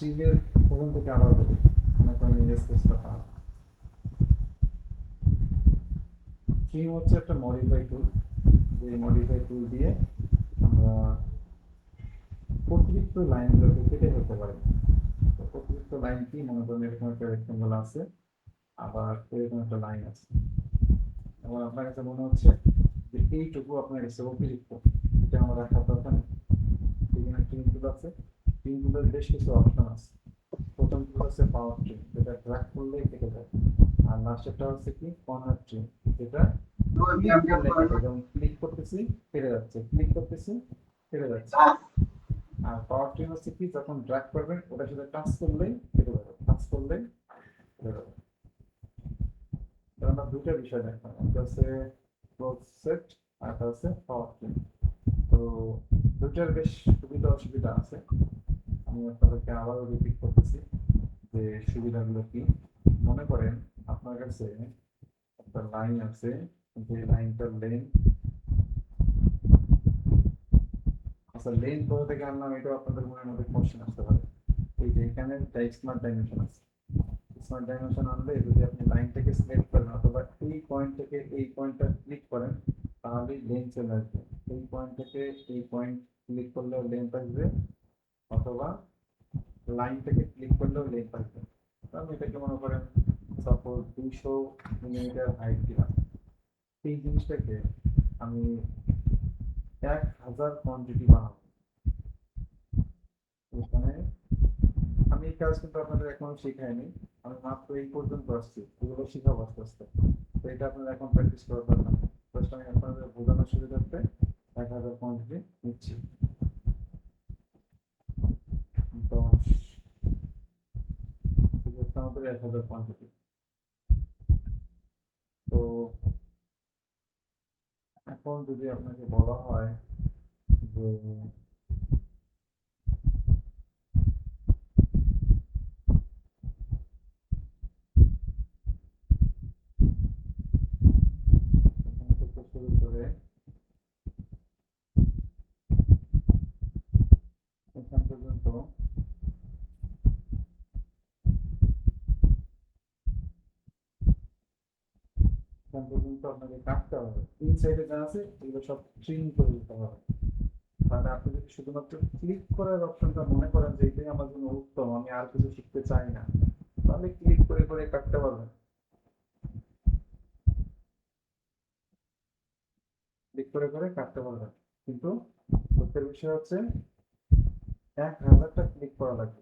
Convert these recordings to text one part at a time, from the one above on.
ট্রিমের প্রথম থেকে আবার বলি, মনে করেন এই স্পেসটা পাওয়া। ট্রিম হচ্ছে একটা মডিফাই টুল, যে মডিফাই টুল দিয়ে আমরা অতিরিক্ত লাইনগুলোকে কেটে ফেলতে পারি। তো অতিরিক্ত লাইন কি, মনে করেন এরকম একটা রেক্টেঙ্গল আছে, আবার এরকম একটা লাইন আছে, এবং আপনার কাছে মনে হচ্ছে যে এইটুকু আপনার কাছে অতিরিক্ত, এটা আমার রাখার দরকার নেই। বিভিন্ন ট্রিম টুল আছে, ট্রিম টুলের বেশ কিছু অপশন আছে। প্রথম টুল হচ্ছে পাওয়ার ট্রিম, যেটা ড্র্যাগ করলেই কেটে যায়। আর লাস্টেরটা হচ্ছে কি কর্নার ট্রিম, যেটা ক্লিক করলে কাটে, যেমন ক্লিক করতেছি কেটে যাচ্ছে, ক্লিক করতেছি কেটে যাচ্ছে। আর পাওয়ার ট্রিম হচ্ছে কি, যখন ড্র্যাগ করবেন ওটার সাথে টাচ করলেই কেটে যাবে, টাচ করলেই কেটে যাবে। আমরা দুটো বিষয় দেখলাম, একটা হচ্ছে ক্লোজ সেট আর একটা হচ্ছে পাওয়ার ট্রিম। তো দুটার বেশ সুবিধা অসুবিধা আছে, আমি আপনাদেরকে আবারও রিপিট করতেছি যে সুবিধাগুলো কি। মনে করেন আপনার কাছে একটা লাইন আছে, যে লাইনটার লেন, আচ্ছা লেন কোথা থেকে আনলাম এটা আপনাদের মনের মধ্যে কোশ্চেন আসতে পারে। এই যে এখানে একটা স্মার্ট ডাইমেনশন আছে, স্মার্ট ডাইমেনশন আনলে যদি আপনি লাইনটাকে সিলেক্ট করেন অথবা এই পয়েন্ট থেকে এই পয়েন্টটা ক্লিক করেন, তাহলে লেন চলে আসবে। এই পয়েন্ট থেকে এই পয়েন্ট ক্লিক করলেও লেন আসবে, অথবা লাইন থেকে ক্লিক করলেও লেন আসবে। আমি এটাকে মনে করেন সাপোজ 200 মিলিমিটার হাইট দিলাম। এই জিনিসটাকে আমি 1000 কোয়ান্টিটি বানাবো। এখানে আমি এই কাজ কিন্তু আপনাদের এখনো শেখাইনি, আমি মাত্র এই পর্যন্ত আসছি, এগুলো শিখাবো আস্তে আস্তে। তো এটা আপনারা এখন প্র্যাকটিস করার দরকার নেই, জাস্ট আমি আপনাদের বোঝানোর সুবিধার্থে 1000 কোয়ান্টিটি নিচ্ছি। 10 আমাদের 1000 কোয়ান্টিটি। তো এখন যদি আপনাকে বলা হয় যে এখান থেকে শুরু করে এখান পর্যন্ত, এখান পর্যন্ত আপনাকে কাটতে হবে, ইনসাইডে যা আছে এগুলো সব ট্রিম করে দিতে হবে। তাহলে আপনি যদি শুধুমাত্র ক্লিক করার অপশনটা মনে করেন যে এটাই আমার জন্য উত্তম, আমি আর কিছু শিখতে চাই না, তাহলে ক্লিক করে করে কাটতে পারবেন, ক্লিক করে করে কাটতে পারবেন। কিন্তু দুঃখের বিষয় হচ্ছে 1000টা ক্লিক করা লাগবে।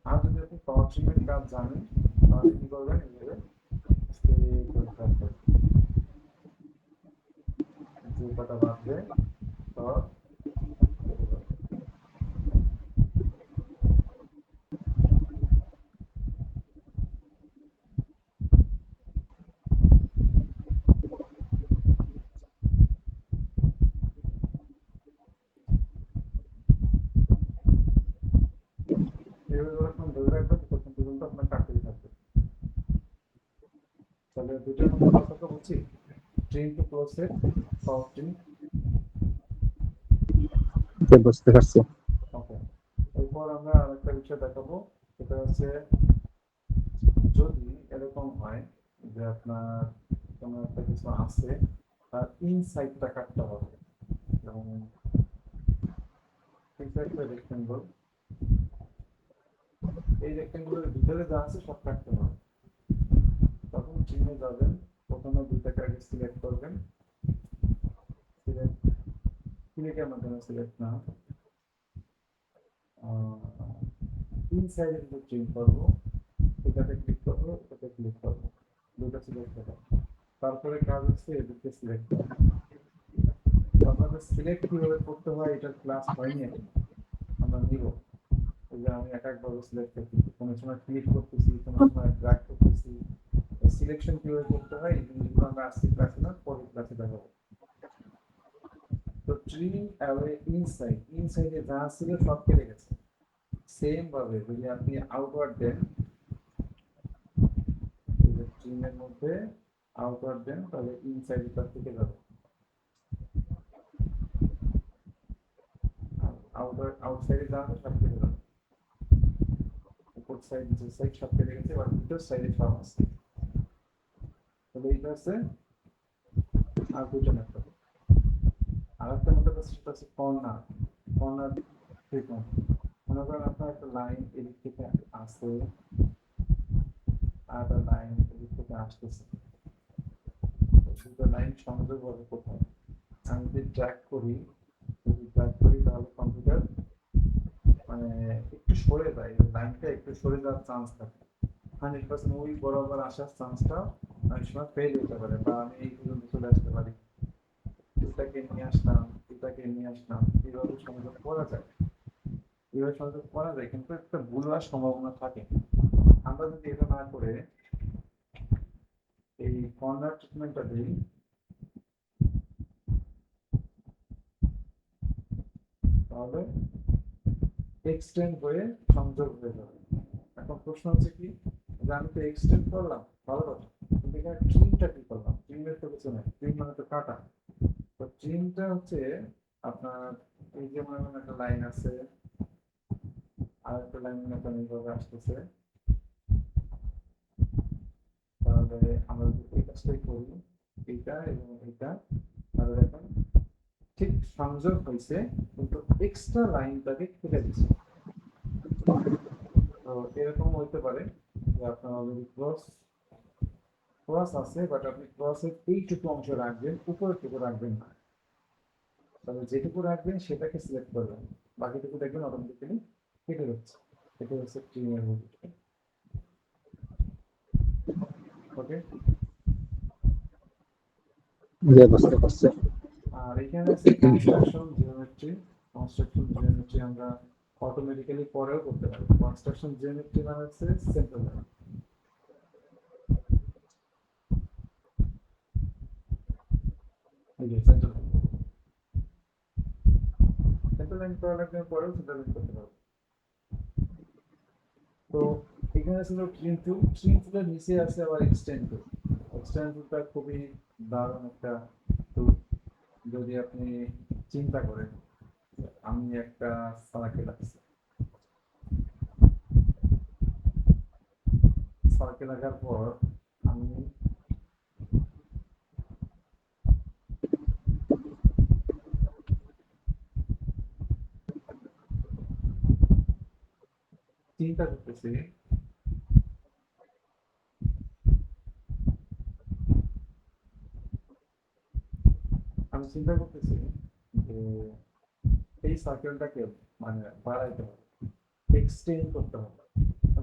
আর যদি আপনি পাওয়ার ট্রিমের কাজ জানেন, তাহলে কি করবেন, এইভাবে স্টেপ করে কাটবেন, যে কটা বাঁধবে সব কেটে যাবে। এইভাবে যখন ধরে রাখবেন তখন পর্যন্ত আপনার কাটতেই থাকবে। তাহলে দুটোর মধ্যে পার্থক্য বুঝছি, trim to close set, power trim. যে বুঝতে পারছি। ওকে, এরপর আমরা আরেকটা বিষয় দেখাবো, সেটা হচ্ছে যদি এরকম হয় যে আপনার কোনো একটা কিছু আছে, তার ইনসাইডটা কাটতে হবে, যেমন এটা একটা রেক্টেঙ্গল, এই রেক্টেঙ্গুলের ভিতরে যা আছে সব কাটতে হবে। তখন চিহ্নে যাবেন, প্রথমে দুটাকে আগে সিলেক্ট করবেন, সিলেক্ট, ক্লিকের মাধ্যমে সিলেক্ট না, ইনসাইডে কিন্তু চেঞ্জ করবো, এটাতে ক্লিক করবো, এটাতে ক্লিক করবো, দুটো সিলেক্ট করবো। তারপরে কাজ হচ্ছে এদিকে সিলেক্ট করা। তো আপনাদের সিলেক্ট কিভাবে করতে হয় এটার ক্লাস হয়নি এখন, আমরা নিব। এই যে আমি এক একভাবে সিলেক্ট করতেছি, কোনো সময় ক্লিক করতেছি, কোনো সময় ড্র্যাগ করতেছি, সিলেকশন কিভাবে করতে হয় এই জিনিসগুলো আমরা আজকে ক্লাসে না পরের ক্লাসে দেখাবো। তো ট্রিম অ্যাওয়ে ইনসাইড, ইনসাইডে যা ছিল সব কেটে গেছে। সেম ভাবে যদি আপনি আউটওয়ার্ড দেন, এই যে ট্রিমের মধ্যে আউটওয়ার্ড দেন, তাহলে ইনসাইড তার থেকে যাবে, আউটওয়ার্ড আউটসাইডে যা আছে সব কেটে যাবে। সাইড নিচের সাইড সব কেটে গেছে, এবার দুটো সাইডে সব আছে। তাহলে এইটা আছে আর দুটো মেথড। আর একটা মেথড আছে, সেটা হচ্ছে কর্নার। Corner treatment. মনে করেন আপনার একটা লাইন এদিক থেকে আসে, আর একটা লাইন এদিক থেকে আসতেছে, দুটো লাইন সংযোগ হবে কোথায়? আমি যদি ট্র্যাক করি, তাহলে কম্পিউটার মানে একটু সরে যায়, লাইনটা একটু সরে যাওয়ার চান্স থাকে। 100% ওই বরাবর আসার চান্সটা অনেক সময় ফেল হতে পারে, বা আমি এই পর্যন্ত চলে আসতে পারি, এটাকে নিয়ে আসলাম, এটাকে নিয়ে আসলাম, এইভাবে সংযোগ করা যায়। এইভাবে সংযোগ করা যায়, কিন্তু একটা ভুল হওয়ার সম্ভাবনা থাকে। আমরা যদি এটা না করে এই কর্নার ট্রিটমেন্টটা দিই, তাহলে এক্সটেন্ড হয়ে সংযোগ হয়ে যাবে। এখন প্রশ্ন হচ্ছে কি, যে আমি তো এক্সটেন্ড করলাম, ভালো কথা, কিন্তু এখানে ট্রিমটা কি করলাম? ট্রিমের তো কিছু নেই, ট্রিম মানে তো কাটা। তো ট্রিমটা হচ্ছে আপনার এই যে মনে করেন একটা লাইন আছে, আর একটা লাইন মনে করেন এইভাবে আসতেছে, তাহলে আমরা যদি এই কাজটাই করি, এইটা এবং এইটা, তাহলে দেখেন ঠিক সংযোগ হয়েছে, কিন্তু এক্সট্রা লাইনটাকে কেটে দিচ্ছে। তো এরকম হইতে পারে যে আপনার অলরেডি ক্রস আছে, বাট আপনি ক্রসের এইটুকু অংশ রাখবেন, উপরের টুকু রাখবেন না। তাহলে যেটুকু রাখবেন সেটাকে সিলেক্ট করবেন, বাকিটুকু দেখবেন অটোমেটিক্যালি কেটে যাচ্ছে। এটা হচ্ছে ট্রিমের বৈশিষ্ট্য। ওকে। যে বুঝতে পারছি। আর এখানে আছে কনস্ট্রাকশন জিওমেট্রি। কনস্ট্রাকশন জিওমেট্রি আমরা অটোমেটিক্যালি পরেও করতে পারি। কনস্ট্রাকশন জিওমেট্রি মানে হচ্ছে সিম্পল লাইন। এই যে সেন্টার লাইন করা লাগবে, পরেও সেন্টার লাইন করতে পারবো। তো এখানে ছিল ট্রিম টুল। ট্রিম টুলের নিচে আছে আবার এক্সটেন্ড টুল। এক্সটেন্ড টুলটা খুবই দারুণ একটা টুল। যদি আপনি চিন্তা করেন, আমি একটা সার্কেল আঁকছি, সার্কেল আঁকার পর আমি চিন্তা করতেছি, যে এই সার্কেলটাকে মানে বাড়াইতে হবে, এক্সটেন্ড করতে হবে।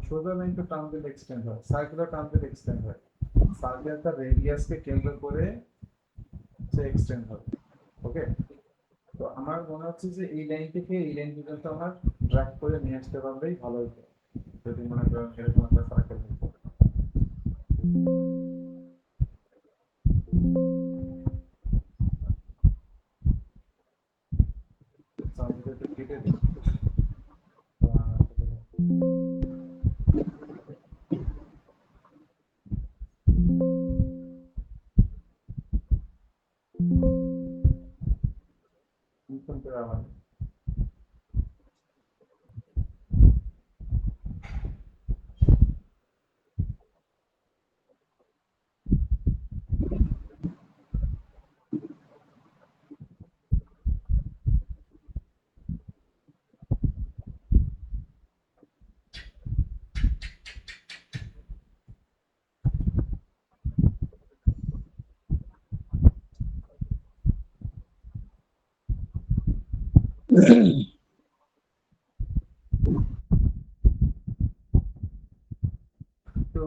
সোজা লাইন তো টান দিলে এক্সটেন্ড হয়, সার্কেলও টান দিলে এক্সটেন্ড হয়। সার্কেলটা রেডিয়াসকে কেন্দ্র করে সে এক্সটেন্ড হবে। ওকে। তো আমার মনে হচ্ছে যে এই লাইন থেকে এই লাইন পর্যন্ত আমার ড্র্যাগ করে নিয়ে আসতে পারলেই ভালো হতো, যদি মনে করেন এরকম একটা সার্কেল হতো। তো আমি যদি কেটে দিই, আবার তো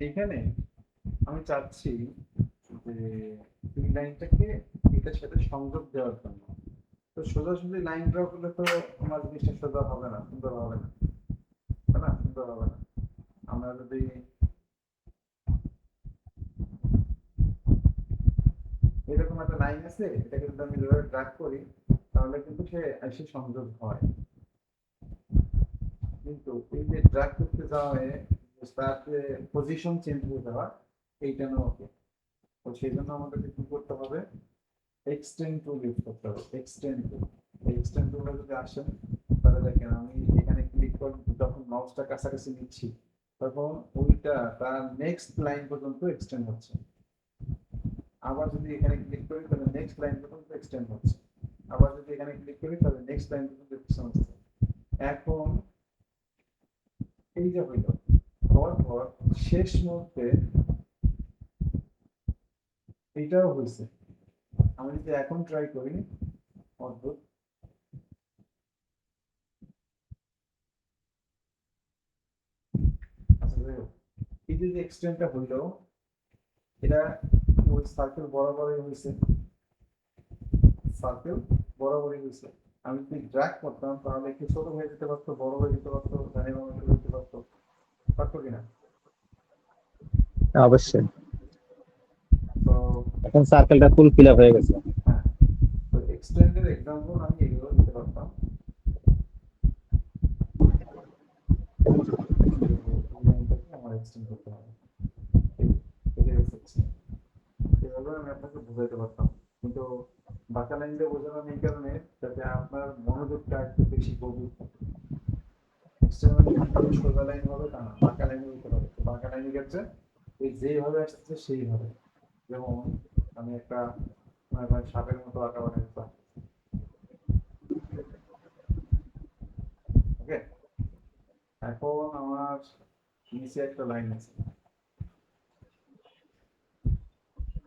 এখানে আমি চাচ্ছি যে এই লাইনটাকে এটার সাথে সংযোগ দেওয়ার জন্য। তো সোজাসুজি লাইন ড্র করলে তো আমার জিনিসটা সোজা হবে না, সুন্দর হবে না, তাই না? সুন্দর হবে না। আমরা যদি এরকম একটা লাইন আছে, এটাকে যদি আমি যেভাবে ট্র্যাক করি, তাহলে কিন্তু সে এসে সংযোগ হয়। কিন্তু এই যে ট্র্যাক করতে যাওয়া তার যে পজিশন চেঞ্জ হয়ে যাওয়া, এইটা না ওকে। তো সেই জন্য আমাদেরকে কি করতে হবে? এক্সটেন্ড টুল ইউজ করতে হবে। এক্সটেন্ড টুল, এই এক্সটেন্ড টুলটা যদি আসেন, তাহলে তাহলে দেখেন আমি এখানে ক্লিক করে যখন মাউসটা কাছাকাছি নিচ্ছি তখন ওইটা তার নেক্সট লাইন পর্যন্ত এক্সটেন্ড হচ্ছে। আবার যদি এখানে ক্লিক করি তাহলে নেক্সট লাইন পর্যন্ত এক্সটেন্ড হচ্ছে। আবার যদি এখানে ক্লিক করি তাহলে নেক্সট লাইন পর্যন্ত এক্সটেন্ড হচ্ছে। এখন এই যে হইল, হওয়ার পর শেষ মুহূর্তে এইটাও হয়েছে। আমি যদি এখন ট্রাই করি, অদ্ভুত। আচ্ছা যাই হোক, এই যে এক্সটেন্ডটা হইল, এটা ওই সার্কেল বরাবরই হয়েছে, সার্কেল বরাবরই হয়েছে। আমি যদি ড্র্যাগ করতাম তাহলে একটু ছোট হয়ে যেতে পারতো, বড় হয়ে যেতে পারতো, ডানে বামে চলে যেতে পারতো, পারতো কিনা? অবশ্যই। তো এখন সার্কেলটা ফুল ফিল আপ হয়ে গেছে। হ্যাঁ, তো এক্সটেন্ডের এক্সাম্পল আমি এগুলো দিতে পারতাম। যে এই লাইনটাকে আমার এক্সটেন্ড করতে হবে, এটা হচ্ছে এভাবে আমি আপনাকে বোঝাইতে পারতাম। কিন্তু বাঁকা লাইন দিয়ে বোঝালাম এই কারণে যাতে আপনার মনোযোগটা একটু বেশি গভীর থাকে। এক্সটেন্ড মানে যে সোজা লাইন হবে তা না, বাঁকা লাইনে দিতে পারে। তো বাঁকা লাইনের ক্ষেত্রে এই যেভাবে আসছে সেইভাবে, যেমন আমি একটা মনে করেন সাপের মতো আঁকা বানাইতে, ওকে। এখন আমার নিচে একটা লাইন আছে,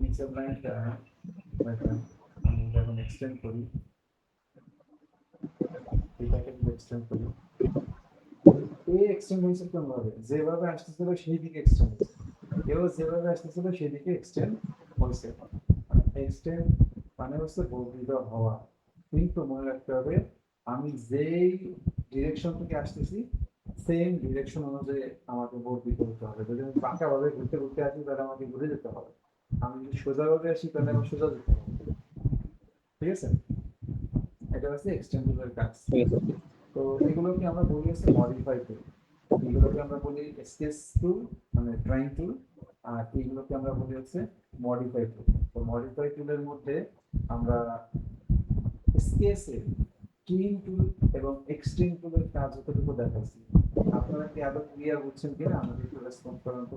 নিচের লাইনটা দেখেন আমি যখন এক্সটেন্ড করি, এটাকে যদি এক্সটেন্ড করি, এই এক্সটেন্ড হয়েছে কোন ভাবে, যেভাবে আসতেছিল সেই দিকে এক্সটেন্ড হয়েছে। এও যেভাবে আসতেছিল সেই দিকে এক্সটেন্ড হয়েছে। এক্সটেন্ড মানে হচ্ছে বর্ধিত হওয়া। কিন্তু মনে রাখতে হবে আমি যেই ডিরেকশন থেকে আসতেছি সেম ডিরেকশন অনুযায়ী আমাকে বর্ধিত হতে হবে। যদি আমি বাঁকা ভাবে ঘুরতে ঘুরতে আসি তাহলে আমাকে ঘুরে যেতে হবে। আমি যদি সোজা ভাবে আসি তাহলে আমার সোজা যেতে হবে। ঠিক আছে, এটা হচ্ছে এক্সটেন্ডের কাজ। ঠিক আছে। তো এগুলোকে আমরা বলি হচ্ছে মডিফাই টুল। এগুলোকে আমরা বলি স্কেচ টুল, মানে ড্রয়িং টুল। আর এইগুলোকে আমরা বলি হচ্ছে মডিফাই টুল। তো মডিফাই টুলের মধ্যে আমরা স্কেচে ক্লিন টুল এবং এক্সট্রিম টুলের কাজ যতটুকু দেখাচ্ছি, আপনারা কি আদৌ ক্লিয়ার বুঝছেন কিনা আমাকে একটু রেসপন্স করেন তো,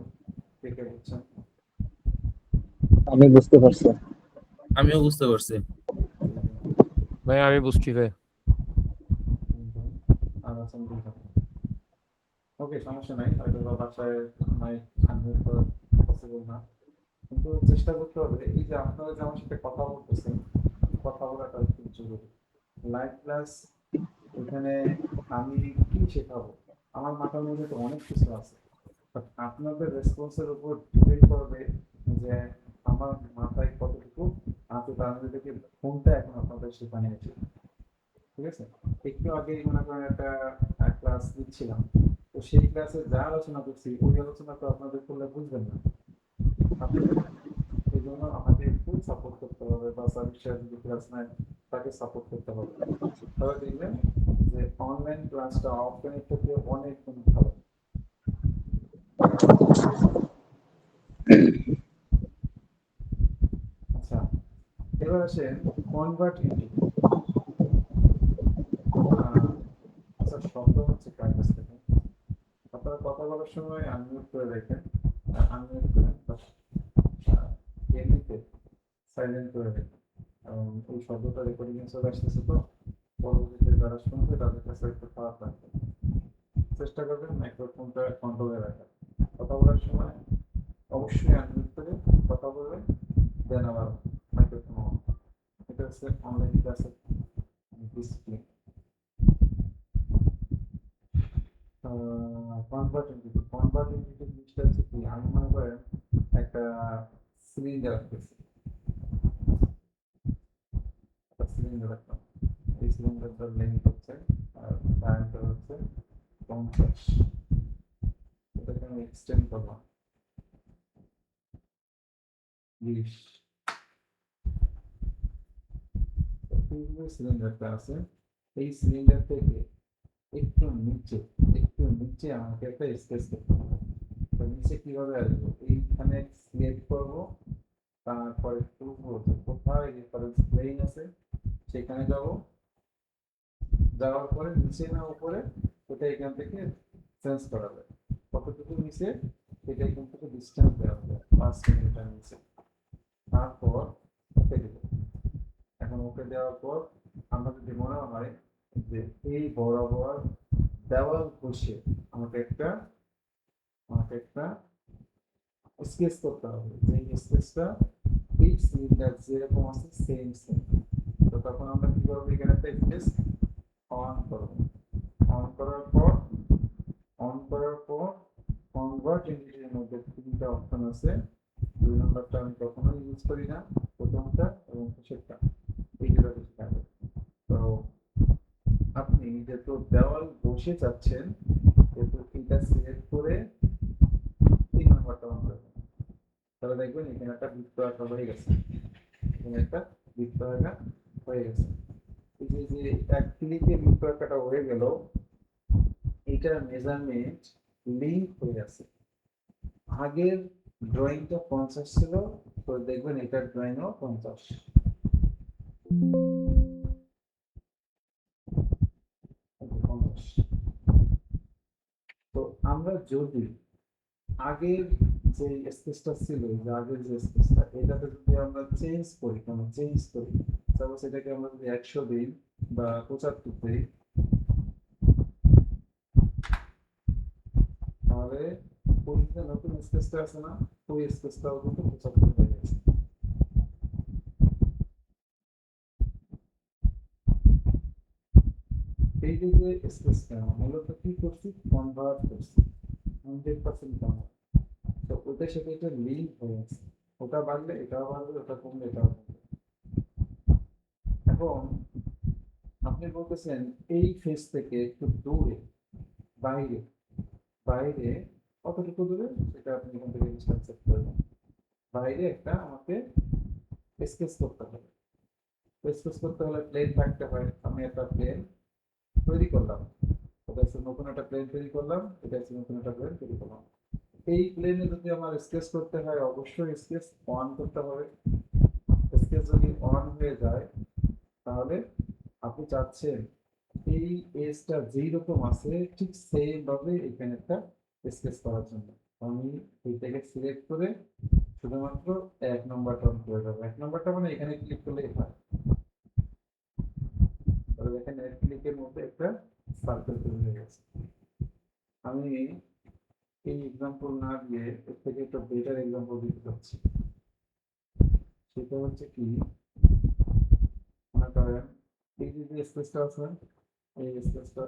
কে কে বুঝছেন? আমি বুঝতে পারছি। আমিও বুঝতে পারছি। ভাই আমি বুঝছি ভাই। আর আছেন দুইজন। ওকে, সমস্যা নাই, হয়তো বা বাসায় মাইক আনমিউট করা পসিবল না, কিন্তু চেষ্টা করতে হবে। এই যে আপনারা যে আমার সাথে কথা বলতেছেন, কথা বলাটা খুব জরুরি। লাইভ ক্লাস, এখানে আমি কি শেখাবো, আমার মাথার মধ্যে তো অনেক কিছু আছে, বাট আপনাদের রেসপন্সের উপর ডিপেন্ড করবে যে আমার মাথায় কতটুকু আছে, তার মধ্যে থেকে কোনটা এখন আপনাদের শেখানো উচিত। ঠিক আছে, একটু আগেই মনে করেন একটা ক্লাস দিচ্ছিলাম, তো সেই ক্লাসে যা আলোচনা করছি ওই আলোচনা তো আপনাদের করলে বুঝবেন না আপনাদের। এই জন্য আমাকে একটু সাপোর্ট করতে হবে, বা সার্ভিসের যদি ক্লাস নেয় তাকে সাপোর্ট করতে হবে। তবে দেখবেন যে অনলাইন ক্লাসটা অফলাইনের থেকে অনেক গুণ ভালো। আচ্ছা, এবার আসেন কনভার্ট ইন্টিগ্রেট। আচ্ছা, শব্দ হচ্ছে কার কাছ থেকে? আপনারা কথা বলার সময় আনমিউট করে রাখেন, আনমিউট করেন, এমনিতে সাইলেন্ট করে রাখেন, কারণ এই শব্দটা রেকর্ডিং এ চলে আসতেছে, তো পরবর্তীতে যারা শুনবে তাদের কাছে একটু খারাপ লাগবে। চেষ্টা করবেন মাইক্রোফোনটা কন্ট্রোলে রাখার। কথা বলার সময় অবশ্যই আনমিউট করে কথা বলবেন, দেন আবার মাইক্রোফোন অন। এটা হচ্ছে অনলাইন ক্লাসের ডিসিপ্লিন। কনভার্ট জিনিসটা হচ্ছে কি, আমি মনে করেন একটা সিলিন্ডার রাখতেছি, একটা সিলিন্ডার রাখলাম। এই সিলিন্ডারটার লেন্থ হচ্ছে আর ডায়ামিটার হচ্ছে 50, এটাকে আমি এক্সটেন্ড করলাম 20। এই যে সিলিন্ডারটা আছে, এই সিলিন্ডার থেকে একটু নিচে, একটু নিচে আমাকে একটা স্পেস করতে হবে। তো নিচে কিভাবে আসবো, এইখানে সিলেক্ট করবো, তারপরে খুঁজবো যে কোথায় রেফারেন্স প্লেন আছে, সেখানে যাব, যাওয়ার পরে নিচে না উপরে ওটা এখান থেকে চেঞ্জ করা যায়, কতটুকু নিচে এটা এখান থেকে ডিস্টেন্স দেওয়া হবে 5 মিটার নিচে। তারপর ওকে দেবো। এখন ওকে দেওয়ার পর আমরা যদি মনে হয় যে এই বরাবর দেওয়াল বসে আমাকে একটা স্কেচ করতে হবে, যে স্কেচটা এই সিলিন্ডার যেরকম আছে সেম সেম। তো তখন আমরা কি করবো, এখানে একটা স্কেচ অন করবো। অন করার পর অন করার পর কনভার্ট এন্টিটির মধ্যে 3টা অপশন আছে। 2 নম্বরটা আমি কখনোই ইউজ করি না, প্রথমটা এবং শেষেরটা, এই দুটো বেশি কাজ। তো আপনি যেহেতু দেওয়াল বসে যাচ্ছেন, যেহেতু এটা সিলেক্ট করে 3 নম্বরটা অন করবেন, তাহলে দেখবেন এখানে একটা বৃত্ত আঁকা হয়ে গেছে। এখানে একটা বৃত্ত আঁকা হয়ে গেছে। এই যে এক ক্লিকে বৃত্ত আঁকাটা হয়ে গেল, এটার মেজারমেন্ট লিঙ্ক হয়ে আছে। আগের ড্রয়িংটা 50 ছিল, তো দেখবেন এটার ড্রয়িংও 50। তো আমরা যদি আগের যে স্পেসটা ছিল, যে আগের যে স্পেসটা, এটাতে যদি আমরা চেঞ্জ করি, সাপোজ এটাকে আমরা যদি 100 দিই বা 75 দিই, তাহলে ওই যে নতুন স্পেসটা আছে না, ওই স্পেসটাও কিন্তু 75 হয়ে গেছে। এই যে স্পেসটা মূলত কি করছি, কনভার্ট করছি 100% কনভার্ট। তো ওটার সাথে এটা লিঙ্ক হয়ে আছে, ওটা বাড়লে এটাও বাড়বে, ওটা কমলে এটাও কমবে। এখন আপনি বলতেছেন এই ফেজ থেকে একটু দূরে, বাইরে বাইরে কতটুকু দূরে সেটা আপনি এখান থেকে ডিসটেন্স সেট করবেন। বাইরে একটা আমাকে স্কেচ করতে হবে। স্কেচ করতে হলে প্লেন থাকতে হয়। আমি একটা প্লেন তৈরি করলাম, এটা হচ্ছে নতুন একটা প্লেন তৈরি করলাম, এটা হচ্ছে নতুন একটা প্লেন তৈরি করলাম। এই প্লেনে যদি আমার স্কেচ করতে হয়, অবশ্যই স্কেচ অন করতে হবে। স্কেচ যদি অন হয়ে যায়, তাহলে আপনি চাচ্ছেন এই এজটা যেই রকম আছে ঠিক সেম ভাবে এখানে একটা স্কেচ করার জন্য আমি এইটাকে সিলেক্ট করে শুধুমাত্র 1 নম্বরটা অন করে দেবো। 1 নম্বরটা মানে এখানে ক্লিক করলেই হয়। তাহলে দেখেন এক ক্লিকের মধ্যে একটা সার্কেল তৈরি হয়ে গেছে। আমি এই এক্সাম্পল না দিয়ে এর থেকে একটা বেটার এক্সাম্পল দিতে চাচ্ছি। সেটা হচ্ছে কি, মনে করেন এই যে স্পেসটা আছে, এই স্পেসটা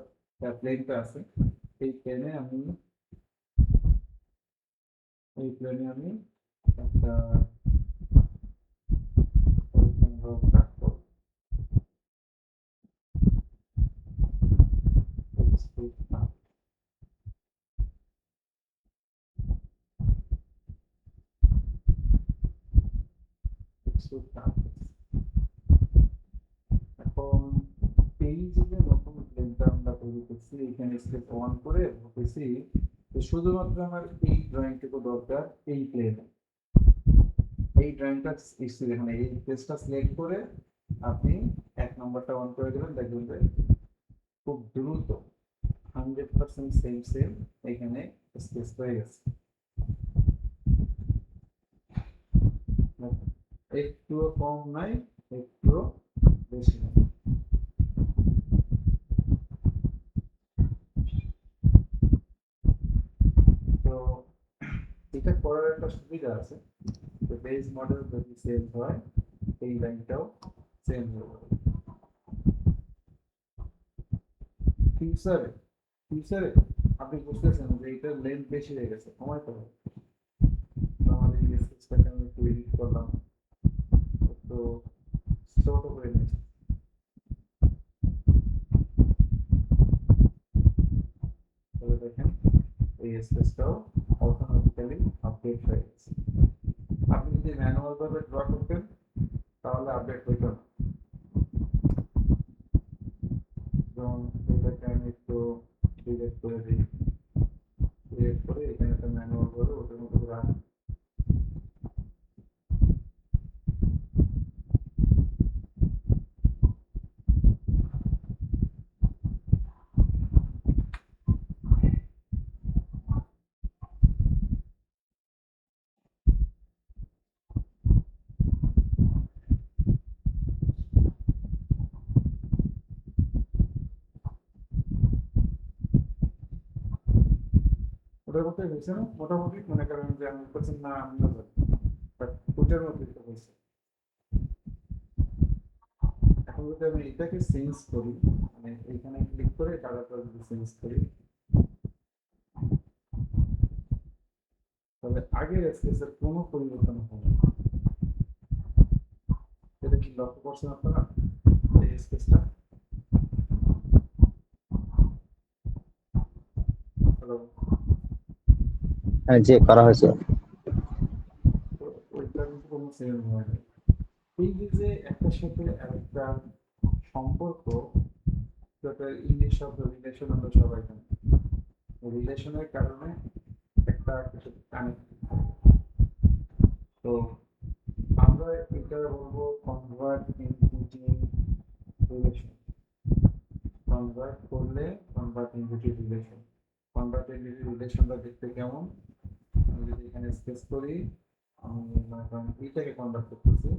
প্লেনটা আছে, এই প্লেনে আমি একটা কাট করব। এখন এই যে নতুন প্লেনটা আমরা তৈরি করছি, এখানে স্কেচ অন করে বলতেছি যে শুধুমাত্র আমার এই ড্রয়িংটুকু দরকার এই প্লেনে। এই ড্রয়িংটা এখানে এই পেজটা সিলেক্ট করে আপনি 1 নম্বরটা অন করে দেবেন, দেখবেন যে খুব দ্রুত 100% সেম সেম এখানে স্কেচ হয়ে গেছে। একটুও কম নাই, একটুও বেশি নাই। তো এটা করার একটা সুবিধা আছে, যে বেস মডেল যদি চেঞ্জ হয়, এই লাইনটাও চেঞ্জ হয়ে যাবে। ফিউচারে ফিউচারে আপনি বুঝতেছেন যে এটার লেন্থ বেশি হয়ে গেছে, কমাইতে হবে। তো আমাদের এই স্কেচটাকে আমি একটু এডিট করলাম, একটু ছোট করে নিয়েছি। তাহলে দেখেন এই স্পেসটাও অটোমেটিক্যালি আপডেট হয়ে গেছে। আপনি যদি ম্যানুয়াল ভাবে ড্র করতেন, তাহলে আপডেট হইতো না। যেমন এটাকে আমি একটু ডিলিট করে দিই, ডিলিট করে এখানে একটা ম্যানুয়াল ভাবে ওটার মধ্যে করে আনি। ওটার মধ্যে হয়েছে না মোটামুটি মনে করেন যে আমি বলছেন না আমিও জানি বাট ওটার মধ্যে তো হয়েছে। এখন যদি আমি এটাকে চেঞ্জ করি মানে এইখানে ক্লিক করে কালারটা যদি চেঞ্জ করি তাহলে আগের স্পেসের কোনো পরিবর্তন হবে না। এটা কি লক্ষ্য করছেন আপনারা এই স্পেসটা? হ্যালো, হ্যাঁ, যে করা হয়েছে। তো ওইটা কিন্তু কোনো চেঞ্জ হয় না। এই যে একটার সাথে আরেকটা সম্পর্ক, যেটা ইংলিশ শব্দ রিলেশন আমরা সবাই জানি, রিলেশনের কারণে একটা কিছু কানেক্ট। তো আমরা এটা বলবো কনভার্ট ইনটিটি রিলেশন। কনভার্ট করলে কনভার্ট ইনটিটি রিলেশন। কনভার্ট ইনটিটি রিলেশনটা দেখতে কেমন? আমি যদি এখানে স্পেস করি, আমি মনে করেন এইটাকে কনভার্ট করতেছি।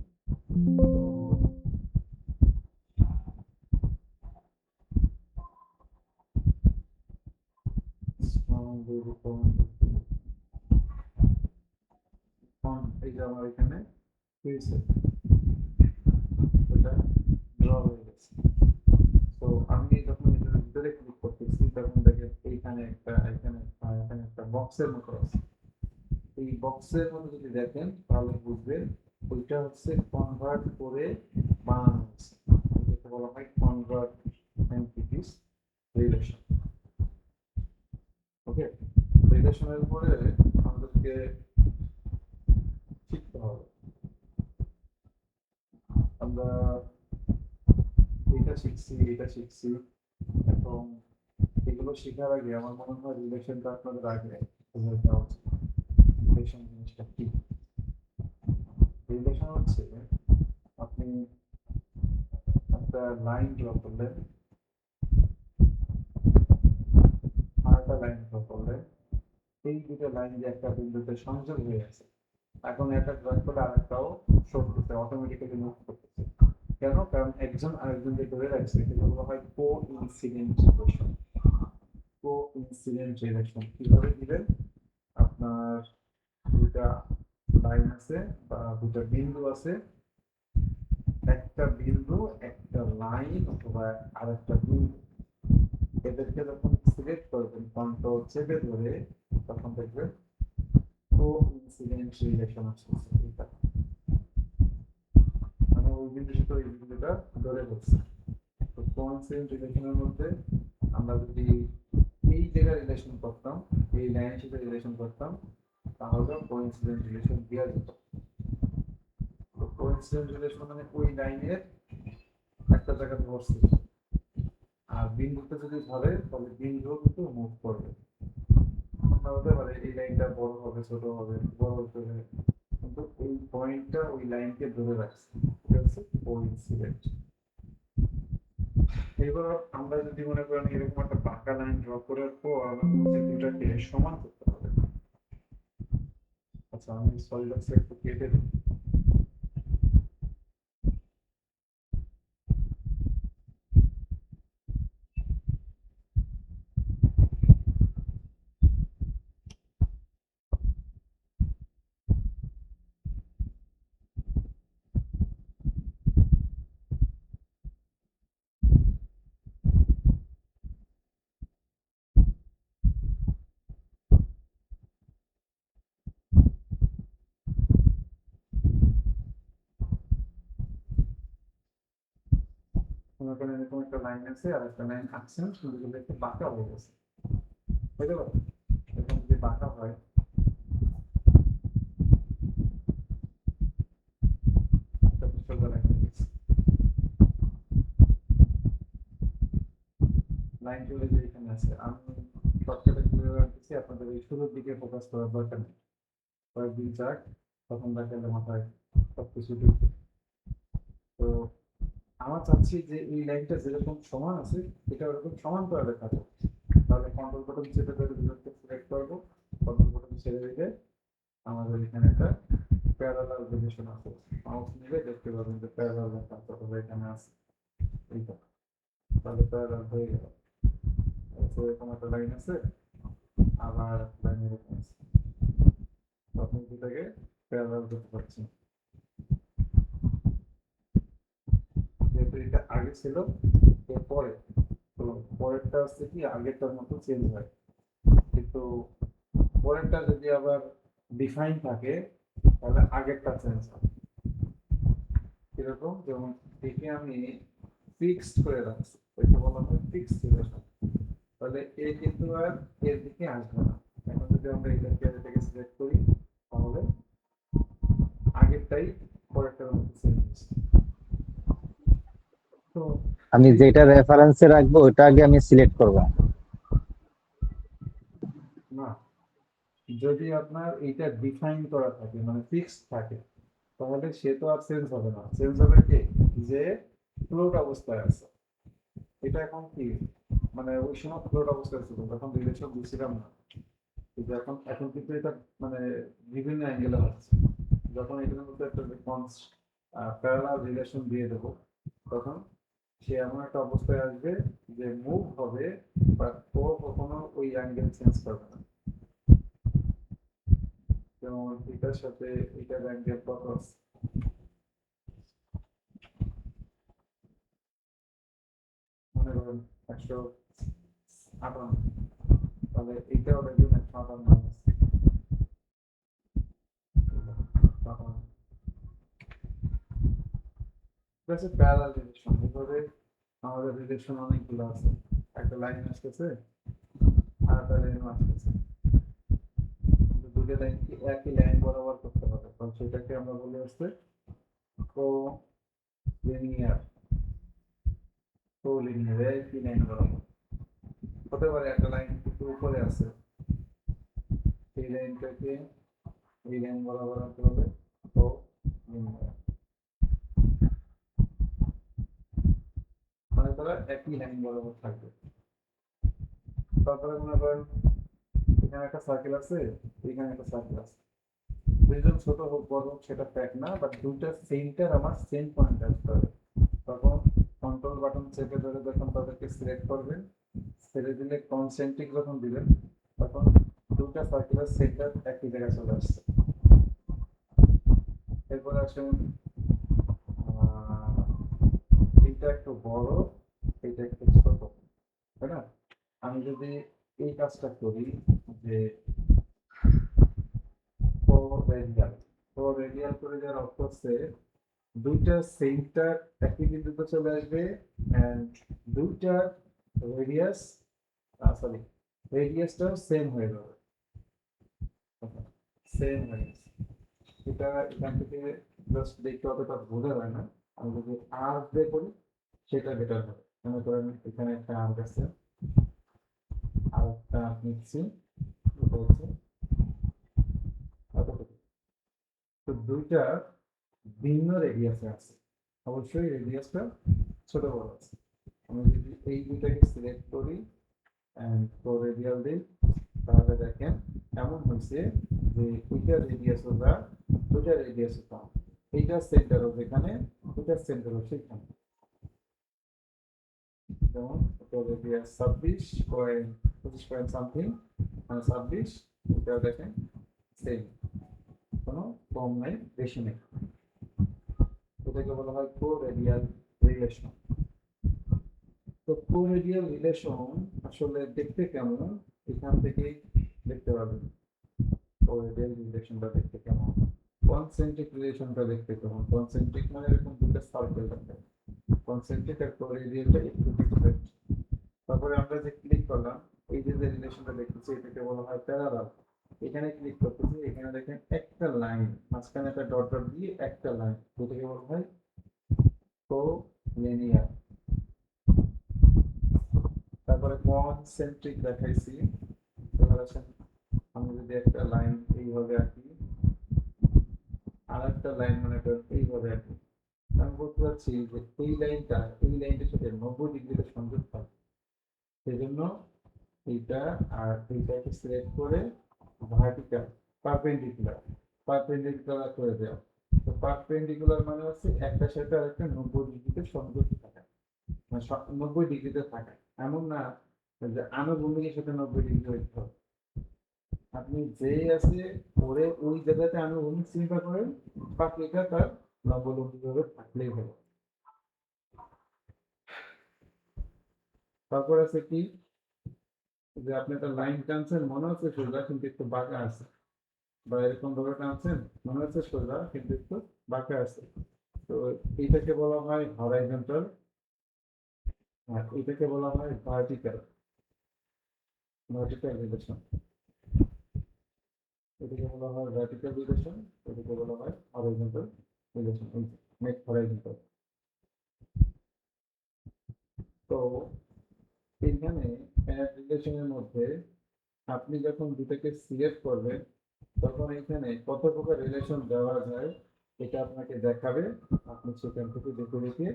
এই যে আমার এখানে হয়েছে ওটা ড্র হয়ে গেছে। তো আমি যখন এটার ভিতরে ক্লিক করতেছি তখন দেখেন এইখানে একটা এখানে একটা এখানে একটা বক্সের মতো আছে। এই বক্সের মতো যদি দেখেন তাহলে বুঝবেন ওইটা হচ্ছে কনভার্ট করে বানানো হচ্ছে। যেটা বলা হয় কনভার্ট এন্টিটিস রিলেশন। ওকে, রিলেশনের উপরে আমাদেরকে শিখতে হবে। আমরা এটা শিখছি এবং এগুলো শেখার আগে আমার মনে হয় রিলেশনটা আপনাদের আগে বুঝে দেওয়া উচিত। রিলেশন জিনিসটা কি? রিলেশন হচ্ছে আপনি একটা লাইন ড্র করলেন, আর একটা লাইন ড্র করলেন, এই দুটো লাইন যে একটা বিন্দুতে সংযোগ হয়ে আছে, এখন একটা ড্রপ করলে আরেকটাও সরতেছে, অটোমেটিক্যালি মুভ করতেছে। কেন? কারণ একজন আরেকজনকে ধরে রাখছে, এটা বলা হয় কো ইনসিডেন্ট রিলেশন। কো ইনসিডেন্ট রিলেশন কিভাবে দিবেন? আপনার দুটা লাইন আছে বা দুটা বিন্দু আছে, একটা বিন্দু একটা লাইন অথবা আরেকটা বিন্দু, এদেরকে যখন সিলেক্ট করবেন কন্ট্রোল চেপে ধরে তখন দেখবেন কো ইনসিডেন্ট রিলেশন আসছে। এটা মানে ওই বিন্দুর সাথে ওই বিন্দুটা ধরে বসছে। তো কো ইনসিডেন্ট রিলেশনের মধ্যে আমরা যদি এই জায়গায় রিলেশন করতাম, এই লাইনের সাথে রিলেশন করতাম, তাহলে কো ইনসিডেন্ট রিলেশন দেওয়া যেত। তো কো ইনসিডেন্ট রিলেশন মানে ওই লাইনের একটা জায়গাতে বসছে, আর বিন্দুতে যদি ধরে তাহলে বিন্দু কিন্তু মুভ করবে। হতে পারে এই লাইনটা বড় হবে ছোট হবে বড় হতে হবে, কিন্তু এই পয়েন্টটা ওই লাইনকে ধরে রাখছে, এটা হচ্ছে কোইন্সিডেন্ট। এবার আমরা যদি মনে করেন এরকম একটা বাঁকা লাইন ড্র করার পর আমাদের দুটাকে সমান করতে হবে। আচ্ছা, আমি সলিড অক্সাইড একটু কেটে দিই। মনে করেন এরকম একটা লাইন আছে আর একটা লাইন আঁকছেন, কিন্তু যদি একটু বাঁকা হয়ে গেছে, বুঝতে পারেন? এরকম যদি বাঁকা হয়, একটা সোজা লাইন হয়ে গেছে। লাইন চলে যে এখানে আছে, আমি শর্টকাটে কিভাবে আঁকতেছি আপনাদের এই শুরুর দিকে ফোকাস করার দরকার নেই। কয়েকদিন যাক তখন দেখালে মাথায় সবকিছু ঢুকবে। তো আমার চাচ্ছি যে এই লাইনটা যেরকম সমান আছে এটা ওরকম সমান করে লেখা যাবে। তাহলে কন্ট্রোল বাটন চেপে ধরে দুটোকে সিলেক্ট করবো, কন্ট্রোল বাটন ছেড়ে দিলে আমাদের এখানে একটা প্যারালাল রিলেশন আছে। মাউস নিলে দেখতে পাবেন যে প্যারালাল লেখা আছে অথবা এখানে আছে এইটা, তাহলে প্যারালাল হয়ে গেল। এরকম একটা লাইন আছে, আবার লাইন এরকম আছে, তখন দুটাকে প্যারালাল করতে পারছি। যেহেতু এটা আগে ছিল, এরপরে তো পরেরটা হচ্ছে কি আগেরটার মতো চেঞ্জ হয়, কিন্তু পরেরটা যদি আবার ডিফাইন থাকে তাহলে আগেরটা চেঞ্জ হয়। এরকম যেমন একে আমি ফিক্সড করে রাখছি, একে বলা হয় ফিক্সড রিলেশন, তাহলে এ কিন্তু আর এর দিকে আসবে না। এখন যদি আমরা এটাকে সিলেক্ট করি তাহলে আগেরটাই পরেরটার মতো চেঞ্জ হচ্ছে। তো আমি এই যেটা রেফারেন্সে রাখবো ওটা আগে আমি সিলেক্ট করব। না, যদি আপনার এটা ডিফাইন করা থাকে মানে ফিক্সড থাকে তাহলে সে তো আর চেঞ্জ হবে না, চেঞ্জ হবে কি যে ফ্লোট অবস্থায় আছে। এটা এখন কি মানে ওই সময় ফ্লোট অবস্থায় ছিল তখন রিলেশন বুঝছিলাম না, কিন্তু এখন এখন কিন্তু এটা মানে বিভিন্ন অ্যাঙ্গেলে হচ্ছে। যখন এটার মধ্যে একটা প্যারালাল রিলেশন দিয়ে দেবো তখন সে এমন একটা অবস্থায় আসবে যে মুভ হবে, বাট ও কখনো ওই অ্যাঙ্গেল চেঞ্জ করবে না। যেমন এটার সাথে এটার অ্যাঙ্গেল কত আছে, মনে করেন 158, তাহলে এইটাও দেখবেন 158 আছে। হচ্ছে প্যারালাল রিলেশন। এভাবে আমাদের রিলেশন অনেকগুলো আছে, একটা লাইন আসতেছে আর একটা লাইন আসতেছে, কিন্তু দুটো লাইন কি একই লাইন বরাবর করতে হবে, কারণ সেটাকে আমরা বলি হচ্ছে কো লিনিয়ার। কো লিনিয়ার একই লাইন বরাবর হতে পারে, একটা লাইন একটু উপরে আছে সেই লাইনটাকে এই লাইন বরাবর আনতে হবে, কো লিনিয়ার মানে তারা একই লাইন বরাবর থাকবে। তারপরে মনে করেন এখানে একটা সার্কেল আছে, এখানে একটা সার্কেল আছে, দুইজন ছোট হোক বড় হোক সেটা ফ্যাক্ট না, বাট দুইটা সেন্টার আমার সেম পয়েন্ট আসতে হবে। তখন কন্ট্রোল বাটন চেপে ধরে যখন তাদেরকে সিলেক্ট করবেন, ছেড়ে দিলে কনসেন্ট্রিক যখন দিবেন তখন দুটা সার্কেলের সেন্টার একই জায়গায় চলে আসছে। এরপরে আসুন এইটা একটু বড়, এইটা একটু ছোট, তাই না? আমি যদি এই কাজটা করি যে রেডিয়াল, রেডিয়াল করে যাওয়ার অর্থ হচ্ছে দুইটা সেন্টার একই বিন্দুতে চলে আসবে এন্ড দুইটা রেডিয়াস সরি রেডিয়াসটাও সেম হয়ে যাবে, সেম হয়ে গেছে। এটা এখান থেকে জাস্ট দেখতে অতটা বোঝা যায় না, আমি যদি আর দিয়ে করি সেটা বেটার হবে। মনে করেন এখানে একটা আর্ক আছে, আর একটা আর্ক নিচ্ছি, এটা হচ্ছে এতটুকু। তো দুইটা ভিন্ন রেডিয়াসে আছে, অবশ্যই রেডিয়াসটা ছোট বড় আছে। আমি যদি এই দুইটাকে সিলেক্ট করি এন্ড প্রো রেডিয়াল দিই তাহলে দেখেন এমন হয়েছে যে এইটা রেডিয়াস ওটা, দুইটা রেডিয়াস কম, এইটা সেন্টারও যেখানে, দুইটা সেন্টারও সেখানে। যেমন এটা রেডিয়াস 26 পয়েন্ট সামথিং, মানে 26, এটা দেখেন সেম, কোনো কম নাই বেশি নেই। এটাকে বলা হয় কো রেডিয়াল রিলেশন। তো কো রেডিয়াল রিলেশন আসলে দেখতে কেমন এখান থেকেই দেখতে পাবেন। কো রেডিয়াল রিলেশনটা দেখতে কেমন, কনসেন্ট্রিক রিলেশনটা দেখতে কেমন। কনসেন্ট্রিক মানে এরকম দুটো সার্কেল থাকে, কনসেন্ট্রিক আর কো রেডিয়ালটা একটু ডিফারেন্ট। তারপরে আমরা যে ক্লিক করলাম, এই যে যে রিলেশনটা দেখতেছি এটাকে বলা হয় প্যারালাল। এখানে ক্লিক করতেছি, এখানে দেখেন একটা লাইন মাঝখানে একটা ডট ডট দিয়ে একটা লাইন, যেটাকে বলা হয় কো লিনিয়ার। তারপরে কনসেন্ট্রিক দেখাইছি, এবার আসেন আমি যদি একটা লাইন এইভাবে আঁকি আর একটা লাইন মনে করেন এইভাবে আঁকি, আমি বলতে পারছি যে এই লাইনটা এই লাইনটার সাথে 90 ডিগ্রিতে সংযোগ থাকে, সেই জন্য এইটা আর এইটাকে সিলেক্ট করে ভার্টিক্যাল পারপেন্ডিকুলার, পারপেন্ডিকুলার করে দেওয়া। তো পারপেন্ডিকুলার মানে হচ্ছে একটার সাথে আরেকটা 90 ডিগ্রিতে সংযোগ থাকা, মানে 90 ডিগ্রিতে থাকা, এমন না যে আনুভূমিকের সাথে 90 ডিগ্রি হইতে হবে। আপনি যেই আছে ওরে ওই জায়গাতে আমি অনু চিন্তা করেন, বাকিটা তার লম্বলম্বী ভাবে থাকলেই হলো। তারপর আছে কি, যে আপনি একটা লাইন টানছেন, মনে হচ্ছে সোজা কিন্তু একটু বাঁকা আছে, বা এরকম ভাবে টানছেন মনে হচ্ছে সোজা কিন্তু একটু বাঁকা আছে। তো এইটাকে বলা হয় হরাইজন্টাল, আর এটাকে বলা হয় ভার্টিক্যাল, ভার্টিক্যাল রিলেশন। এটাকে বলা হয় ভার্টিক্যাল রিলেশন, এটাকে বলা হয় হরাইজন্টাল রিলেশন, নেক্সট হরাইজন্টাল। তো এখানে এক রিলেশনের মধ্যে আপনি যখন দুটাকে সিলেক্ট করবেন, তখন এখানে কত প্রকার রিলেশন দেওয়া যায় এটা আপনাকে দেখাবে। আপনি সেখান থেকে দেখে দেখে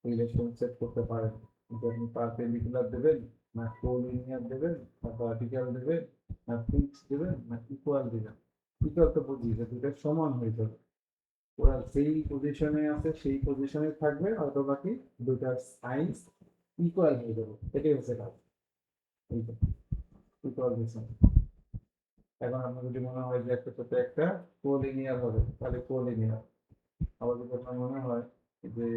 রিলেশন সেট করতে পারেন, যে আপনি পারপেন্ডিকুলার দেবেন, না কোলিনিয়ার দেবেন, না ভার্টিক্যাল দেবেন, না ফিক্স দেবেন, না ইকুয়াল দেবেন। ইকুয়াল তো বুঝি যে দুটো সমান হয়ে যাবে, ওরা যেই পজিশনে আছে সেই পজিশনে থাকবে, অথবা কি দুটার সাইজ ইকুয়াল হয়ে যাবে, এটাই হচ্ছে কাজ। ইকুয়াল দিয়েছেন। এখন আপনার যদি মনে হয় যে একটা সাথে একটা কোলিনিয়ার হবে, তাহলে কোলিনিয়ার। আবার যদি আপনার মনে হয় যে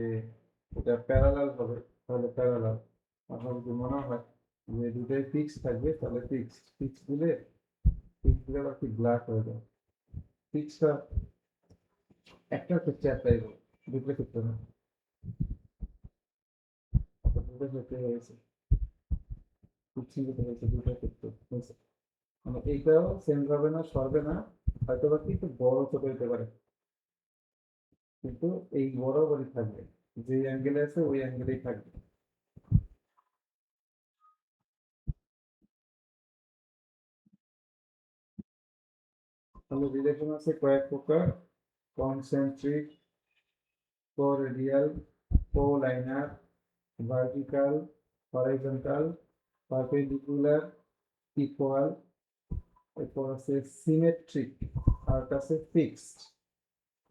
এটা প্যারালাল হবে, তাহলে প্যারালাল। আপনার যদি মনে হয় যে দুটাই ফিক্স থাকবে, তাহলে ফিক্স। ফিক্স দিলে আবার কি ব্ল্যাক হয়ে যায়। ফিক্সটা একটা ক্ষেত্রে অ্যাপ্লাই হবে, দুটো ক্ষেত্রে না। দুটো ক্ষেত্রে হয়েছে, ফিক্সিং যেটা হয়েছে দুটো ক্ষেত্রে হয়েছে। মানে এইটাও সেম হবে না, সরবে না, হয়তো বা কি একটু বড় ছোট হতে পারে, কিন্তু এই বরাবরই থাকবে, যে অ্যাঙ্গেলে আছে ওই অ্যাঙ্গেলেই থাকবে। তাহলে রিলেশন আছে কয়েক প্রকার: concentric, coradial, collinear, vertical, horizontal, perpendicular, equal. এরপর আছে সিমেট্রিক, আর আছে ফিক্সড।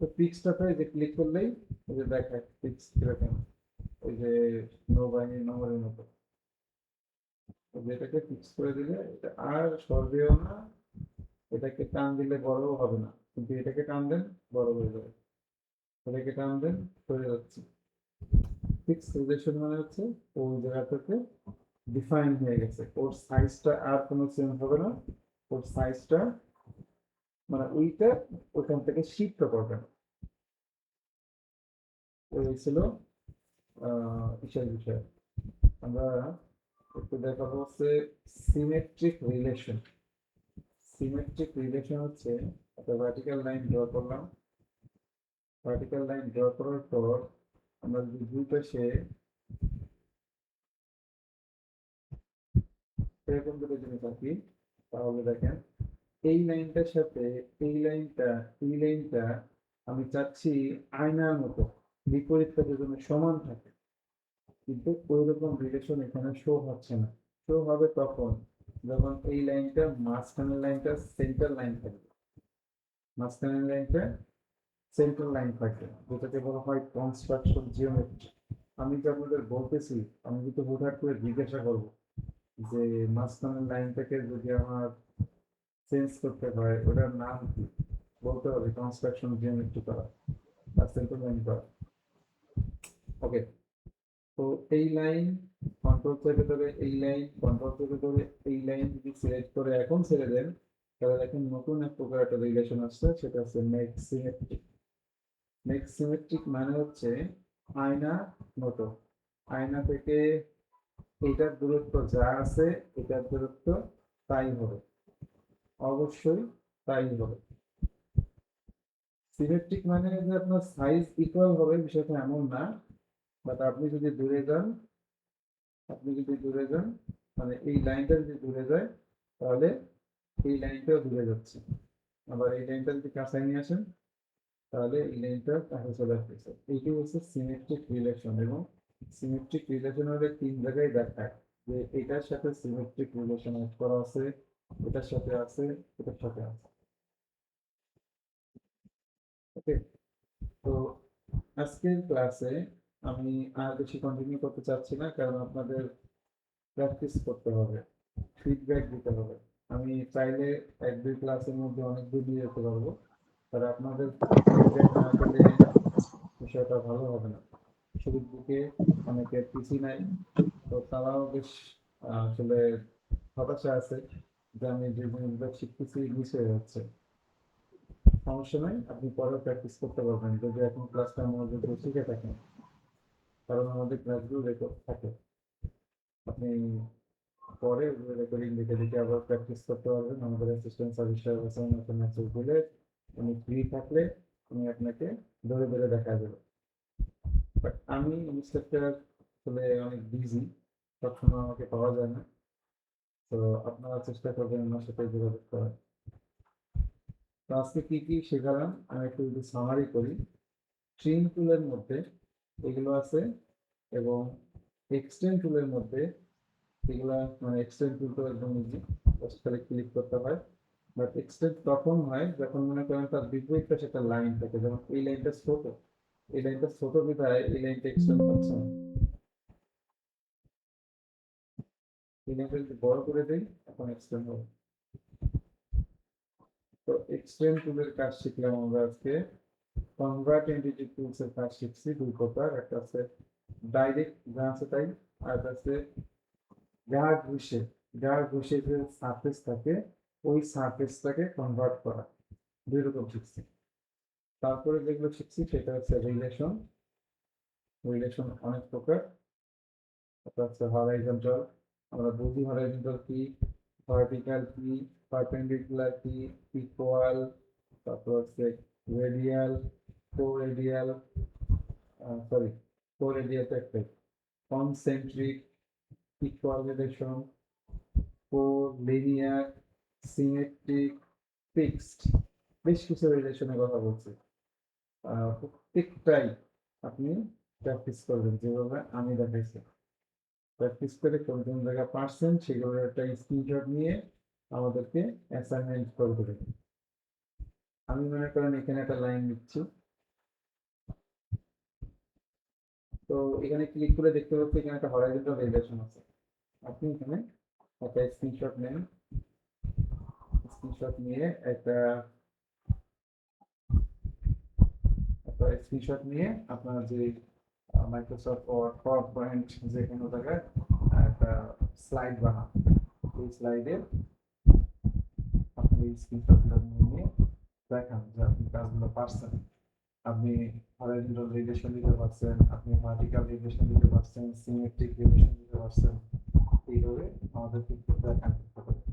তো ফিক্সডটাতে যে ক্লিক করলেই ওই যে দেখায় ফিক্স কিরকম, ওই যে নৌবাহিনীর নম্বরের মতো। যেটাকে ফিক্স করে দিলে এটা আর সরবেও না, এটাকে টান দিলে বড়ও হবে না, কিন্তু এটাকে টান দেন বড় হয়ে যাবে, এটাকে টান দেন সরে যাচ্ছে। ফিক্স রিলেশন মানে হচ্ছে ওই জায়গাটাতে ডিফাইন হয়ে গেছে, ওর সাইজটা আর কোনো চেঞ্জ হবে না, ওর সাইজটা মানে ওইটা ওখান থেকে শিফট করবে না। ওই ছিল বিষয়। আমরা একটু দেখাবো হচ্ছে সিমেট্রিক রিলেশন। সিমেট্রিক রিলেশন হচ্ছে একটা ভার্টিক্যাল লাইন ড্র করলাম, ভার্টিক্যাল লাইন ড্র করার পর আমরা যদি দুই পাশে এরকম করে যদি থাকি, তাহলে দেখেন এই লাইনটার সাথে এই লাইনটা আমি চাচ্ছি আয়নার মতো বিপরীত পথে যেন সমান থাকে, কিন্তু ওই রকম রিলেশন এখানে শো হচ্ছে না। শো হবে তখন যখন এই লাইনটা মাঝখানের লাইনটা সেন্টার লাইন থাকবে, মাঝখানের লাইনটা সেন্ট্রাল লাইন থাকে, যেটাকে বলা হয় কনস্ট্রাকশন জিওমেট্রি। আমি যে আপনাদের বলতেছি, আমি কিন্তু হুটহাট করে জিজ্ঞাসা করবো যে মাঝখানের লাইনটাকে যদি আমার চেঞ্জ করতে হয় ওটার নাম কি, বলতে হবে কনস্ট্রাকশন জিওমেট্রি করা বা সেন্ট্রাল লাইন করা। ওকে, তো এই লাইন কন্ট্রোল থেকে ধরে এই লাইন, কন্ট্রোল থেকে ধরে এই লাইন যদি সিলেক্ট করে এখন ছেড়ে দেন, তাহলে দেখেন নতুন এক প্রকার একটা রিলেশন আসছে, সেটা হচ্ছে নেক সিমেট্রিক। নেক সিমেট্রিক মানে হচ্ছে আয়না মতো। আয়না থেকে এটার দূরত্ব যা আছে এটার দূরত্ব তাই হবে, অবশ্যই তাই হবে। সিমেট্রিক মানে যে আপনার সাইজ ইকুয়াল হবে বিষয়টা এমন না, বাট আপনি যদি দূরে যান, মানে এই লাইনটা যদি দূরে যায়, তাহলে এই লাইনটাও দূরে যাচ্ছে। আবার এই লাইনটা যদি কাছায় নিয়ে আসেন, তাহলে এই লাইনটা কাছে চলে আসতেছে। এইটি হচ্ছে সিমেট্রিক রিলেশন। এবং সিমেট্রিক রিলেশন হলে তিন জায়গায় দেখায় যে এটার সাথে সিমেট্রিক রিলেশন করা আছে, এটার সাথে আছে, এটার সাথে আছে। ওকে, তো আজকের ক্লাসে আমি আর বেশি কন্টিনিউ করতে চাচ্ছি না, কারণ আপনাদের প্র্যাকটিস করতে হবে, ফিডব্যাক দিতে হবে। আমি চাইলে 1-2 ক্লাসের মধ্যে অনেক দূর নিয়ে যেতে পারবো, তবে আপনাদের ফিডব্যাক না পেলে বিষয়টা ভালো হবে না। শুরুর দিকে অনেকের পিসি নাই, তো তারাও বেশ আসলে হতাশা আছে যে আমি যে জিনিসগুলো শিখতেছি মিস হয়ে যাচ্ছে। সমস্যা নাই, আপনি পরেও প্র্যাকটিস করতে পারবেন যদি এখন ক্লাসটা মনোযোগ দিয়ে শিখে থাকেন, কারণ আমাদের ক্লাসগুলো রেকর্ড থাকে। আপনি পরে রেকর্ডিং দেখে দেখে আবার প্র্যাকটিস করতে পারবেন। আমাদের অ্যাসিস্ট্যান্ট সার্ভিস সার্ভিসের মতো মেসেজ দিলে উনি ফ্রি থাকলে উনি আপনাকে ধরে ধরে দেখা দেবে। বাট আমি ইনস্ট্রাক্টর আসলে অনেক বিজি, সবসময় আমাকে পাওয়া যায় না, তো আপনারা চেষ্টা করবেন আমার সাথে যোগাযোগ করার। তো আজকে কি কি শেখালাম আমি একটু যদি সামারি করি। ট্রিম টুলের মধ্যে এগুলো আছে, এবং এক্সটেন্ড টুলের মধ্যে এগুলা, মানে এক্সটেন্ড টুল তো একদম ইজি, জাস্ট খালি ক্লিক করতে হয়। বাট এক্সটেন্ড তখন হয় যখন মনে করেন তার বিপরীত পাশে একটা লাইন থাকে, যেমন এই লাইনটা ছোট, এই লাইনটা ছোট বিধায় এই লাইনটা এক্সটেন্ড করছে না। এই লাইনটা যদি বড় করে দেই এখন এক্সটেন্ড হবে। তো এক্সটেন্ড টুলের কাজ শিখলাম আমরা আজকে। কনভার্ট এন্টিটি টুলস এর কাজ শিখছি দুই প্রকার, একটা আছে ডাইরেক্ট যা আছে তাই, আর একটা আছে যা ঘুষে, যা ঘুষে যে সারফেস থাকে ওই সারফেসটাকে কনভার্ট করা, দুই রকম শিখছি। তারপরে যেগুলো শিখছি সেটা হচ্ছে রিলেশন। রিলেশন অনেক প্রকার। একটা হচ্ছে হরাইজন্টাল, আমরা বুঝি হরাইজন্টাল কি, ভার্টিক্যাল কি, পারপেন্ডিকুলার কি, ইকুয়াল, তারপর হচ্ছে রেডিয়াল, কোরেডিয়াল, সরি কোরেডিয়াল তো একটাই, concentric, equal relation, collinear, symmetric, fixed, বেশ কিছু রিলেশনের কথা বলছি। প্রত্যেকটাই আপনি প্র্যাকটিস করবেন যেভাবে আমি দেখাইছি। প্র্যাকটিস করে কোন কোন জায়গায় পারছেন সেগুলোর একটা স্ক্রিনশট নিয়ে আমাদেরকে অ্যাসাইনমেন্ট করে দেবেন। আমি মনে করেন এখানে একটা লাইন দিচ্ছি, তো এখানে ক্লিক করে দেখতে পাচ্ছি এখানে একটা হরাইজন্টাল রিলেশন আছে। আপনি এখানে একটা স্ক্রিনশট নেন, স্ক্রিনশট নিয়ে একটা একটা স্ক্রিনশট নিয়ে আপনার যে মাইক্রোসফট ওয়ার্ড, পাওয়ার পয়েন্ট, যে কোনো জায়গায় একটা স্লাইড বানান, এই স্লাইডে আপনি স্ক্রিনশটগুলো নিয়ে দেখান যে আপনি কাজগুলো পারছেন। আপনি হরাইজন্টাল রিলেশন দিতে পারছেন, আপনি ভার্টিক্যাল রিলেশন দিতে পারছেন, সিমেট্রিক রিলেশন দিতে পারছেন, এইভাবে আমাদের কিন্তু দেখান করতে হবে।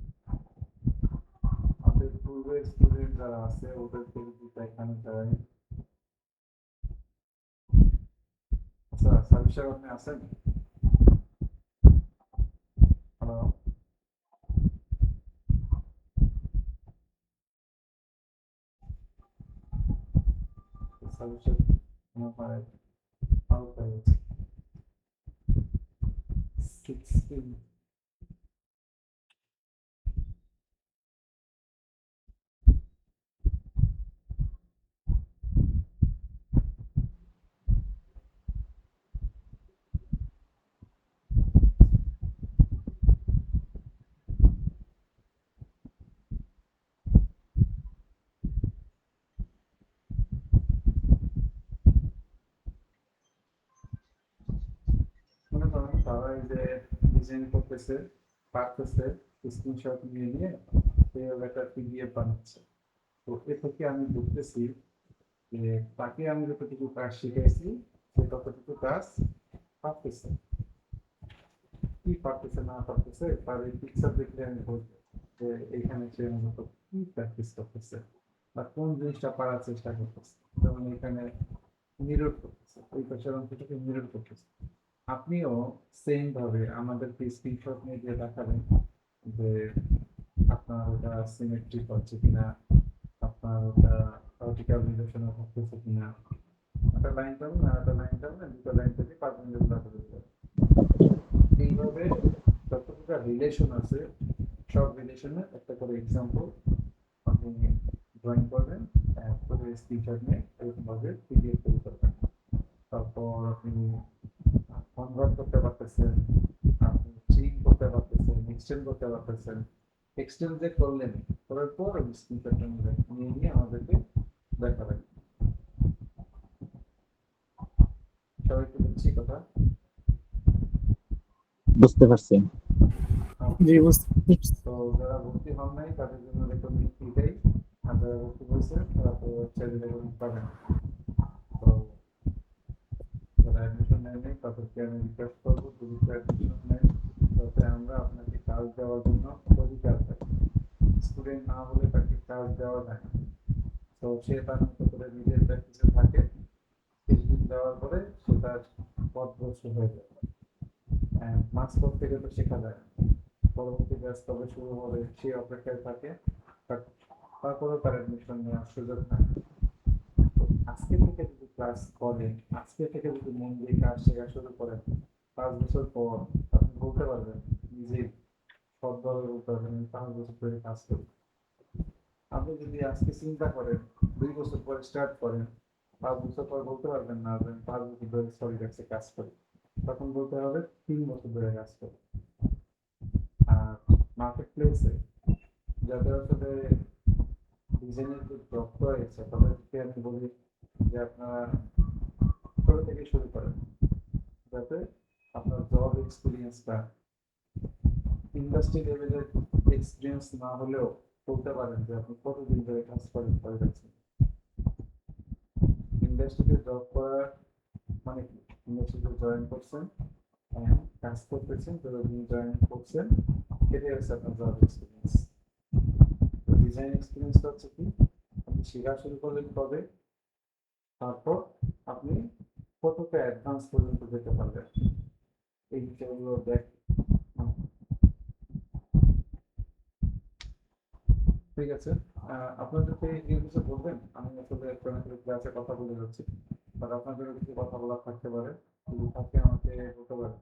আমাদের পূর্বের স্টুডেন্ট যারা আছে ওদেরকে যদি দেখানো যায়। আচ্ছা সাবির সাহেব আপনি আছেন? হ্যালো, সাবির সাহেব আমার পায়ে আউট হয়ে গেছে। 16 মনে করেন তারা এই যে ডিজাইন করতেছে, পারতেছে, স্ক্রিনশট নিয়ে নিয়ে এইভাবে একটা পিডিএফ বানাচ্ছে। তো এ থেকে আমি বুঝতেছি যে তাকে আমি যতটুকু কাজ শিখাইছি সে ততটুকু কাজ পারতেছে। কি পারতেছে না পারতেছে তার এই পিকচার দেখলে আমি বলবো যে এইখানে সে মূলত কি প্র্যাকটিস করতেছে বা কোন জিনিসটা পারার চেষ্টা করতেছে। যেমন এখানে মিরর করতেছে, ওই পাশের অংশটাকে মিরর করতেছে। আপনিও সেম ভাবে আমাদেরকে স্ক্রিনশট নিয়ে দিয়ে দেখাবেন যে আপনার ওটা সিমেট্রিক হচ্ছে কিনা, আপনার ওটা ভার্টিক্যাল রিলেশনে হচ্ছে কিনা। একটা লাইন পাবেন আর একটা লাইন পাবেন, দুটো লাইন থেকে পারপেন্ডিকুলার করে দিতে হবে। এইভাবে যতটুকু রিলেশন আছে সব রিলেশনের একটা করে এক্সাম্পল আপনি ড্রয়িং করবেন, তারপরে স্ক্রিনশট নিয়ে এরকমভাবে পিডিএফ তৈরি করবেন। তারপর আপনি কনভার্ট করতে পারতেছেন, আপনি চেঞ্জ করতে পারতেছেন, এক্সটেন্ড করতে পারতেছেন, এক্সটেন্ড যে করলেন, করার পর স্ক্রিনশটটা নিয়ে নিয়ে আমাদেরকে দেখাবেন। সবাই তো বুঝছি কথা? বুঝতে পারছি। জি বুঝতে পারছি। তো যারা ভর্তি হন নাই তাদের জন্য রেকর্ডিং ফ্রিটাই, আর যারা ভর্তি হয়েছে তারা তো চাইলে রেকর্ডিং পাবেন। তো যারা অ্যাডমিশন নেয় নাই তাদেরকে আমি রিকোয়েস্ট করবো, যদি অ্যাডমিশন নেয় তাতে আমরা আপনাকে কাজ দেওয়ার জন্য অধিকার পাই। স্টুডেন্ট না হলে তাকে কাজ দেওয়া যায় না। তো সে তার মতো করে নিজের প্র্যাকটিসে থাকে, কিছুদিন দেওয়ার পরে সে তার পথভ্রষ্ট হয়ে যায়। মাস পর থেকে তো শেখা যায় না। পরবর্তী ব্যাচ কবে শুরু হবে সেই অপেক্ষায় থাকে, তারপরেও তার অ্যাডমিশন নেওয়ার সুযোগ থাকে। তো আজকে থেকে যদি ক্লাস করেন, আজকে থেকে যদি মন দিয়ে কাজ শেখা শুরু করেন, 5 বছর পর আপনি বলতে পারবেন নিজেই, সৎভাবে বলতে পারবেন আমি 5 বছর ধরে কাজ করি। আপনি যদি আজকে চিন্তা করেন, 2 বছর পরে স্টার্ট করেন, 5 বছর পর বলতে পারবেন না যে আমি 5 বছর ধরে সলিডার্সে কাজ করি, তখন বলতে হবে 3 বছর ধরে কাজ করি। আর মার্কেট প্লেসে যাদের আসলে ডিজাইনের যে জব রয়েছে তাদেরকে আমি বলি যে আপনারা ছোট থেকে শুরু করেন, যাতে আপনার জব এক্সপিরিয়েন্সটা ইন্ডাস্ট্রি লেভেলের এক্সপিরিয়েন্স না হলেও বলতে পারেন যে আপনি কতদিন ধরে কাজ করেন করে যাচ্ছেন। ইন্ডাস্ট্রিতে জব করার মানে কি, ইন্ডাস্ট্রিতে জয়েন করছেন, কাজ করতেছেন, যতদিন জয়েন করছেন এটাই হচ্ছে আপনার জব এক্সপিরিয়েন্স। তো ডিজাইন এক্সপিরিয়েন্সটা হচ্ছে কি, আপনি শেখা শুরু করলেন কবে, তারপর আপনি কতটা অ্যাডভান্স পর্যন্ত যেতে পারবেন, এই বিষয়গুলো দেখ। ঠিক আছে, আপনাদেরকে এই কিছু বলবেন, আমি আসলে ক্লাসে কথা বলে যাচ্ছি, আর আপনাদের কিছু কথা বলার থাকতে পারে, যদি থাকে আমাকে বলতে পারেন।